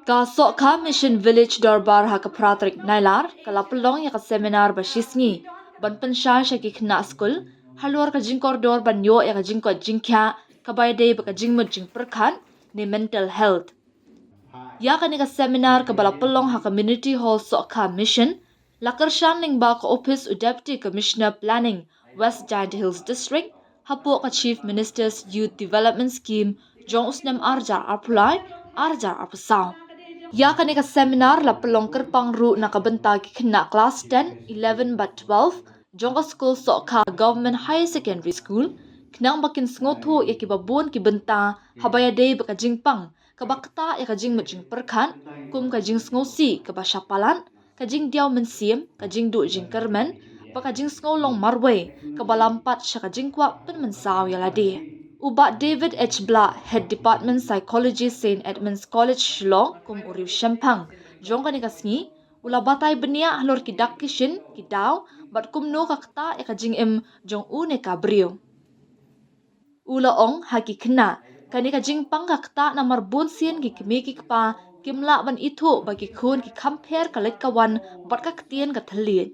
Ka Sohkha Mission Village Darbar ha ka pratrik nailar kalapulong ya ka seminar ba shisngi ban pensha sha ki khna school halor ka jing koridor ban yo ya ka jing ko jingkha ka bai dei ba ka jing mut jing pyrkhat ni mental health ya ka ni ka seminar ka balapulong ha community hall Sohkha Mission lakar shanning ba ka office u deputy commissioner planning West Giant Hills district hapo ka chief minister's youth development scheme jong usnam arjar apply arjar apasau ya kan ka seminar la pelong kerpang ru na kabenta ki khna class 10, 11 but 12 jongka school Sohkha government high secondary school knang bakin sngotu ya ki babun ki benta habaya dei baka jingpang ka bakta ya ka jing mujing perkhan kum ka jing sngosi ka bashapalan ka jing diaw mensiem ka jing du jing kermen baka jing snголong marwe ka balampat sya ka jing kwa pen mensaw ya ladi Uba David H. Bla, Head Department Psychology St. Edmunds College Shillong, kum uriw Shempang. Jong ka nikasngi, ula batay benia halor kidak kishin, kidaw, bat kum no kakta eka jing jong une ka brio. Ula ong haki kena, kanika jing pang kakta na marbun sien ki kimiki pa, kimla ban itu bagi kun ki compare kalit kawan, bat kaktien katalien.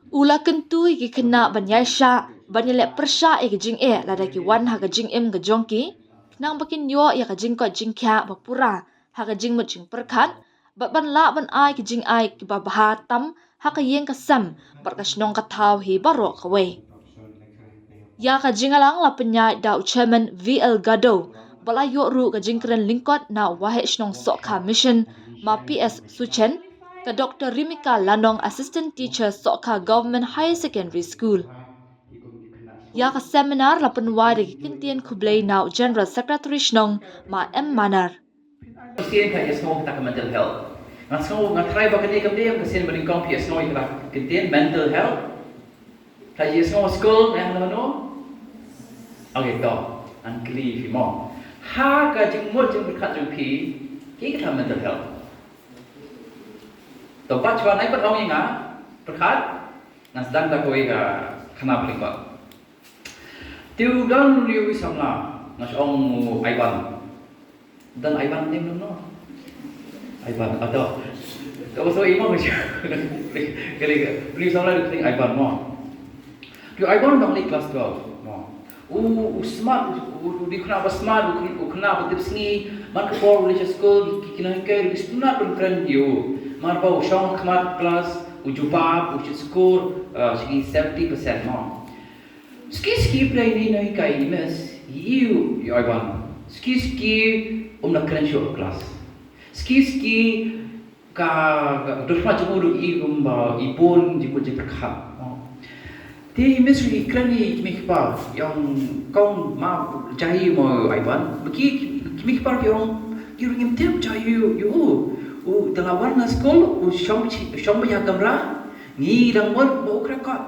Ula kentui ki kena banyai sya, banyalek persya e jing lada ki wan ha jing ga jongki nang bakin yo ya ka jing ko jing kya bapura ha jing mut jing perkhat bat ban la ban ai ki jing ai ki babha tam ha yeng ka sam bat ka snong ka thau hi baro ka we ya ka jing alang la penyai da chairman VL Gado bala yo ru ka jing kren lingkot na wahe snong Sohkha Mission ma PS Suchen ka Dr. Rimika Lanong assistant teacher Sohkha government high secondary school ya ka seminar la penwai de kintien kublai now general secretary snong ma manar Kasihan kaya semua kita ke mental health. Ngat try ba kini kami kasihan bering kompi semua kita kintien mental health. Kaya semua school no. Okay to. Angkli mo. Ha ka jing mo jing berkat jing pi. Kita mental health. To ba chwa nai pat ong inga berkat. Nas dan ta koi ka khana bering ko. Tiu dan liu samla. Nas ong aiban. Dan Ivan ni no. Ivan atau kalau so imam macam kali beli sama lagi thing Ivan mo. Dia Ivan dah ni kelas 12 mo. Smart di kenapa smart kenapa tips ni mak for religious school kena ke istuna pun keren you. Mar bau shong khmat class ujubab score segi 70% mo. Ski play ni nai kai mes you Ivan. Ski nak keren show kelas. Ski ka dosma jemu i rumba ibon jiku jepekha. Ti mesri keren ni mikpa yang kau ma jahi mo Ivan. Bagi mikpa yang kirim tem jahi you. Dalam warna sekolah shom ya kamera ni dang mod mau krekot.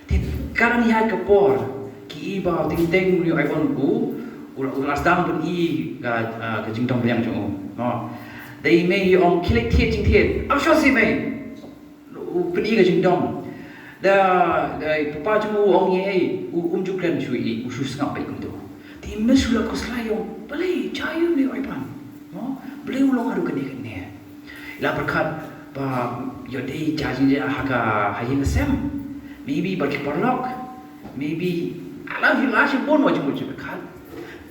Ti karan ya kapor ki ba ting Ivan ulas dang pun i ka jingshitom yang jong no dei mei ong kilik tie jing tie am sure si mei pun i ka jingshitom da papa jmu ong ye ju kren chui shu ngap bai kum tu ti mesula ko slayong beli chayu ni Ivan no beli ulong adu kene kene la berkat ba yo dei jajing je ha hayin sem maybe bagi porlok maybe ala vi la shi bon mo jmu berkat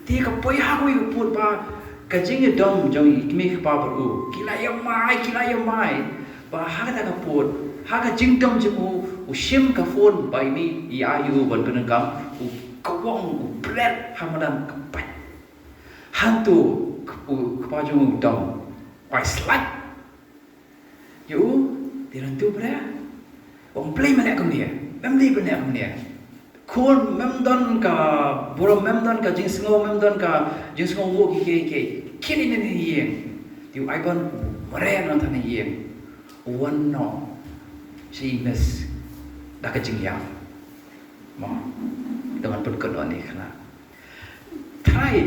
ti ka poi ha ko yu put ba ka jing dom jong ikme ka ba ru kila ya mai ba ha ka put ha ka jing dom jmu u shim ka phone bai mi ya yu ban kan kam u kawong u blet ha madan ka pai hantu u ka ba jong dom pai slide yu ti ran tu bra ong play mana kam dia mem li bana kam dia Kon memdan ka boro memdan ka jingsngo memdan ka jingsngo wo ki ke kini ni yen tiu Ivan mare nan tan yen one no si mes da ka jingya mo teman pun kon ni khana try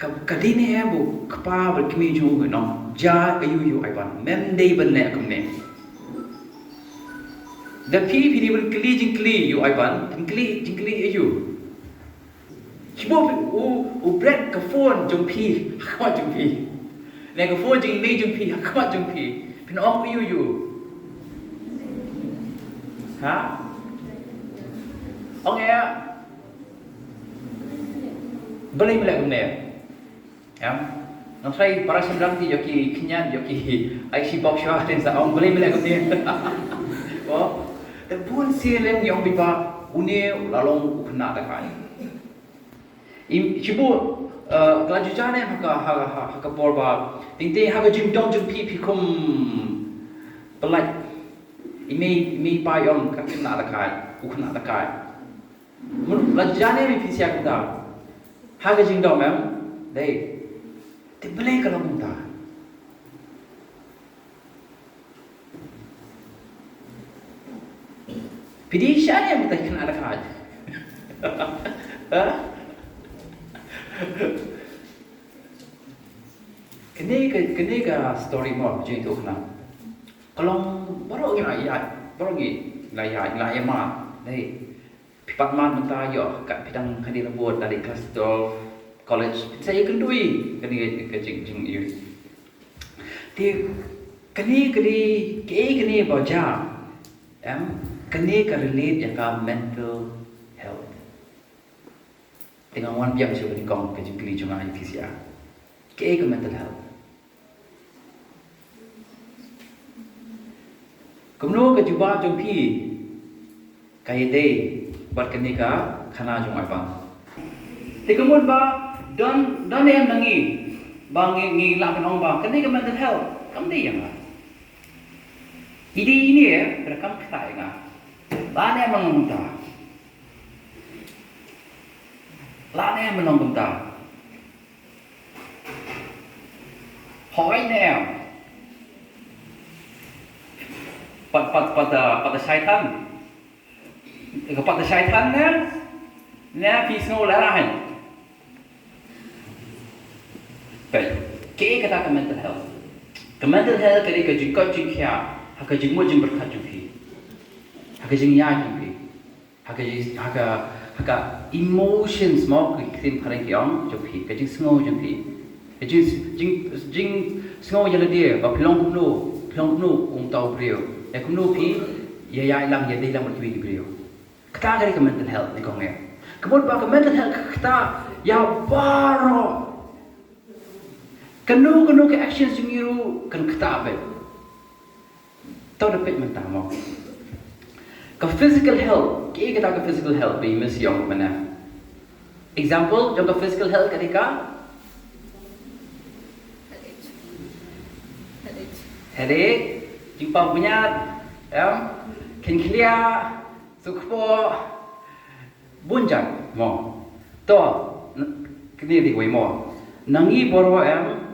ka dini e bu kpa bal kimi ju no ja ayu Ivan mem dei ban ne kam ne The people will jingkli you Ivan jingkli you Sebab bread ke phone jumpi, khmat jumpi. Nek ke phone jing email jumpi, khmat jumpi. Pin ong you. Ha? Ong ya. Boleh melek gune. Ya. Nang sai para sembilan ti yoki kinyan yoki IC box shot dan sa ong boleh melek gune. Oh, pun silen yang bipa une lalong ukna ta kai. Cibu kelanjutannya haka porba tingti haka jimdong jumpi pikum pelat imi payong kakina takai ukna takai kelanjutannya mi pisia kita haka jimdong mem dei tibelai kalau kita pidi syari yang kita kena takai Kene ka story mo je itu kena. Kalau baru ayat, baru ayat ma, deh. Pipat man mentah yo kat bidang hadir buat dari kelas 12 college. Saya kendui kene jing you. Dia kene baca. Kene ka relate yang ka mental health. Tengah wan biang siapa ni kong ke jengkeli cuma IPCA. Ke mental health. Kemudian ke jubah jengpi kaya day buat kenika khana jung abang. Kemudian ba don em nangi bang ngi la penong ba kenika mental health kam day yang lah. Ini ya berakam kita ya. Lana em mengonta. Lana em menongonta. Hỏi nè pada syaitan kepada syaitan nè pisno larahan baik kata ke mental health kali ke jingkot jingkia haka jingmo jing berkat jingki haka jingya jingki haka emotions mau kirim pareng kiong jingki ke jing sngo jingki jing sngo yala dia ba pelong kumno tau brio kumno pi ya lang ya dei lang berkiwi brio kita kali ke mental health ni kong ya kemudian ba ke mental health kita ya baro kanu ke actions jingiru kan kita bet tau dapat mentah mau ke physical health kita ke physical health bi mesti yang mana example jom ke physical health ketika headache, jumpa penyat, clear, sukpo, bunjat, mo, to, kini di mo, nangi boro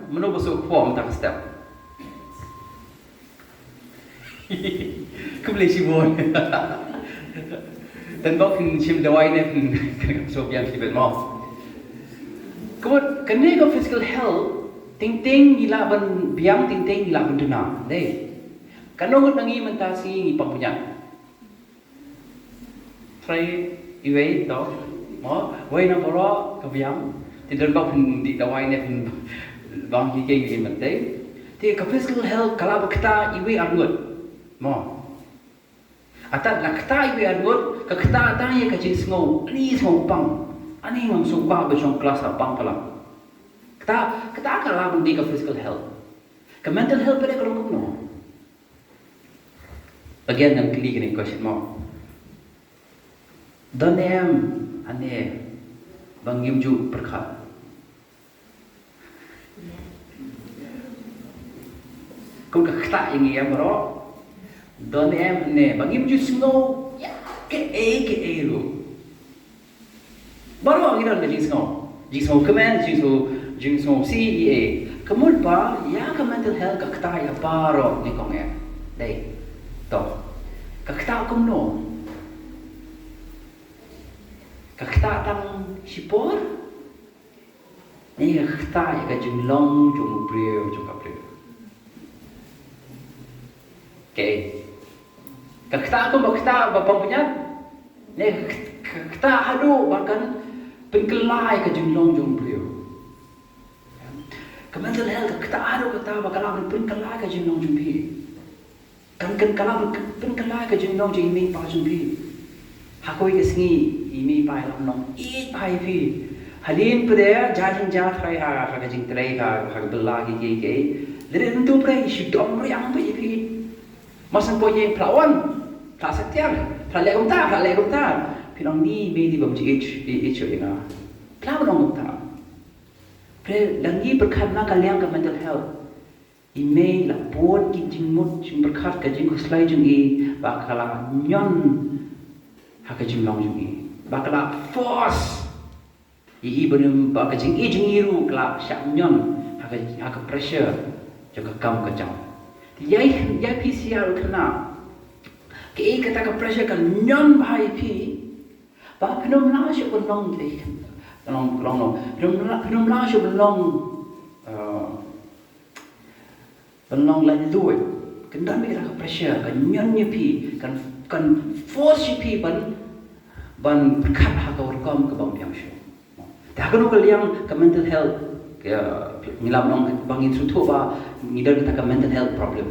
menubu sukpo mentak step. Kembali sibuk, dan kau sim dawai ni sobian sibuk mo. Kemudian kini kau physical health. Ting gila ban biang ting gila ban duna deh kanong nangi mentasi ngi pampunya try iwe to mo wei na boro ka biang tidak bak di dawai ne pun bang ki ke mente ti ka physical health kala bakta iwe arut mo atat la kta iwe arut ka kta ta ye ka jing sngo ani sngo pang ani ngam su ba ba jong kelas pang pala kita akan lakukan di ke physical health, ke mental health pada kalau kuno. Bagian yang kali ni question mo. Donem ane bangim ju pyrkhat. Kau kata ini ya bro. Donem ane bangim ju snow ya ke lu. Baru kita nak jing snow command jingshitom CEA. Kemudian ba ya ke mental health ka kata ya baro ni kong ya. Dai. To. Ka kata kumno. Ka kata tang sipor. Ni ka kata ya ka jinglong jung brio jung ka brio. Okay. Ka kata ko ba kata ba pampunya. Ni ka kata hadu bahkan pengkelai ke jinglong jung beliau. Kemental health kita ada kata bakalan pengkelai ke jinglong jung pi. Kan kalau pengkelai ke jinglong jung ini pa jung pi. Hakoi ke sengi ini pa lam nong i pai pi. Hadin pada jajin jah kai ha ka jing trai ha bela ke. Lere untuk prai syidom yang pi pi. Masang poye pelawan, tak setiap, pelak umta. Pinang ni medi bam ich ina. Pelawan umta. Pre langi berkat na kalian ke mental health. Email la pon ki jingmut jing berkat ke jing kuslai jing i bakala nyon ha ke jing long jing i. Bakala force i benem ba ke jing i jing iru kala syak nyon ha ke pressure jaga kam ke jang. Yai PCR kena ke kata ke pressure kan nyon bahai pi ba penom la syu long dei long penom la syu long lan luit kan dan me ke pressure kan nyon nya pi kan force pi ban kat ha ka kam ke bang yang syu ta kan ko liang ke mental health ngilam nong bangin sutu ba ngidar kita ke mental health problem.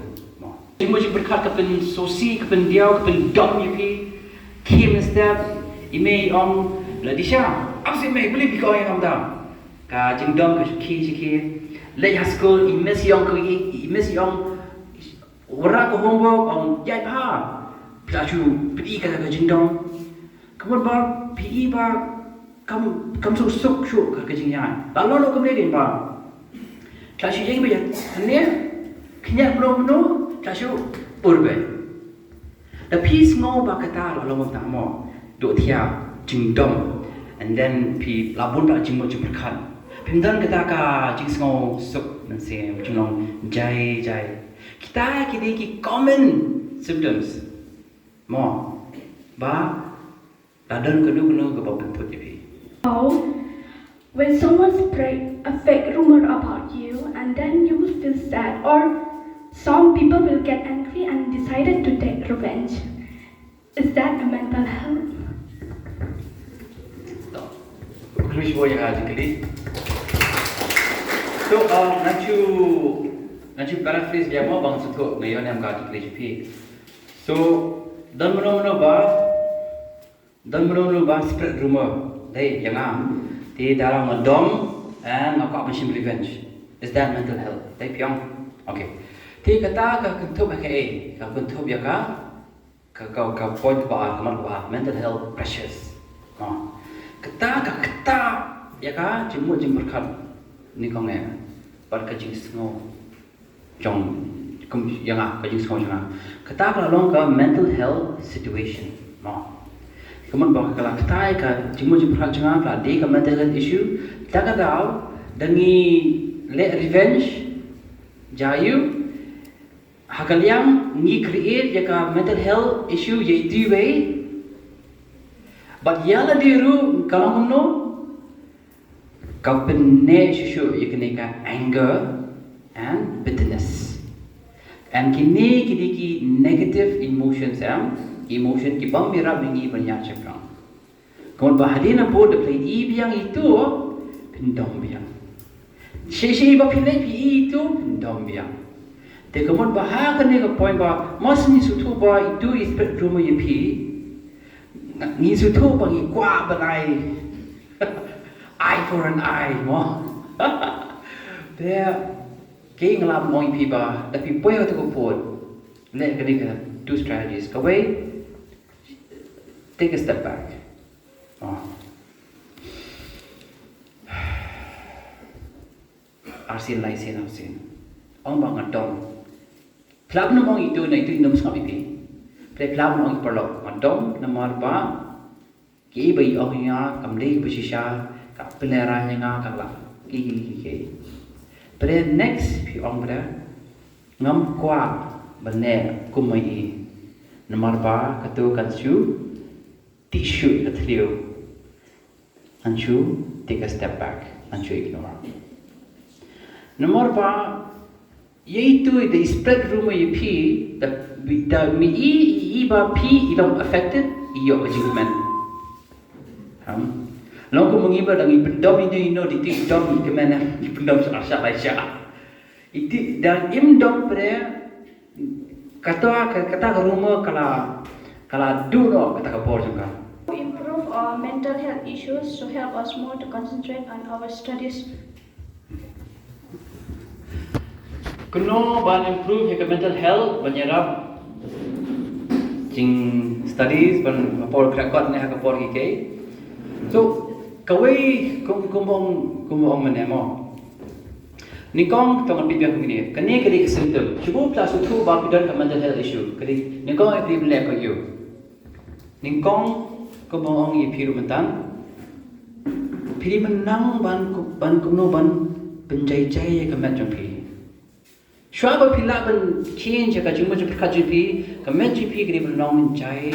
Jimo jing berkat ke pen sosi ke pen diau ke pen dom yipi kim step ime ong ladisha absi me beli bi ko yang amda ka jing dom ke ki le school imes yong ora ko homework ong yai pa plachu pi ka jing dom kemudian ba pi ba kam suk ka jing yan la lo ko me din ba Kasih yang banyak, ni kenyak belum kasih urbe. Tapi semua bakata lalu pertama dua tiap jingdom, and then pi labun bak jingmo jumberkan. Pindan kita ka jing semua suk nanti jingong jai. Kita ki common symptoms. Mo ba dadan kenu ke bentuk jadi. When someone spread a fake rumor about you, and then you will feel sad, or some people will get angry and decided to take revenge. Is that a mental health? Krish boy yang aja kali. So nanti paraphrase dia mau bang sutuk ngayon yang kaki kali jepi. So dan meno ba spread rumor. Dai yang Di dalam ngedom and ngakak machine revenge. Is that mental health? Tapi piang. Okay. Ti kata ka kentup ka kentup ya ka point ba mental health pressures. Kata ya ka jemut berkat ni kong par ka jing sngo jong yang ka jing sngo jang. Kata ka long ka mental health situation. Kemudian bahawa kalau kita ka jimu berkat jangan lah di ka mental health issue tak tahu dengi le revenge jayu hakal yang ni create ya ka mental health issue ye diwe but yala diru kalau ngono ka penne issue ye kene ka anger and bitterness and kini negative emotions emotion ki bang mirap mengi banyak cakap. Kemudian bahadina po de play ibiang itu pendom biang. Sesi ba pinai pi itu pendom biang. Te kemudian bahagan ni ke point ba mas ni sutu ba itu ispek rumah ye pi. Ni sutu ba ngi kwa banai. Eye for an eye mo. Dia keng lam moi pi ba tapi poy tu ko pot. Le kene ka two strategies. Kawai take a step back. Arsin. Ang bang adom. Plab na mong itu na itu inom sa pipi. Plab na mong iparlok. Adom na marba. Ki bay ang nga kamli basisya ka pelera nga kala. Ki. Pre next pi ang bra ngam kwa bane kumai na marba katu kansu tissue katliu. Anju take a step back. Anju ignore. Nomor pa, yaitu the spread rumor ye pi, the mi iba pi ilong affected iyo achievement. Long ko mengiba dangi pendom ini no di dom ke mana pendom asya Malaysia. Itu dan dom pada kata rumah kala dulu kata kapor juga. To improve our mental health issues to help us more to concentrate on our studies. Kuno ban improve your mental health banyarap jing studies ban kapor krakot ne kapor hikai. So kawai kumbong menemo. Nikong tong pipiang begini. Kene kali symptom. Cuba plus tu ba pidan ke mental health issue. Kali nikong ipli melek ko you. Nikong kumbong i piru mentan. Piri menang ban kuno ban penjai-jai ke macam pi. Shua ba pila ban change ka cuma pyrkhat GP ke macam GP kali menang jai.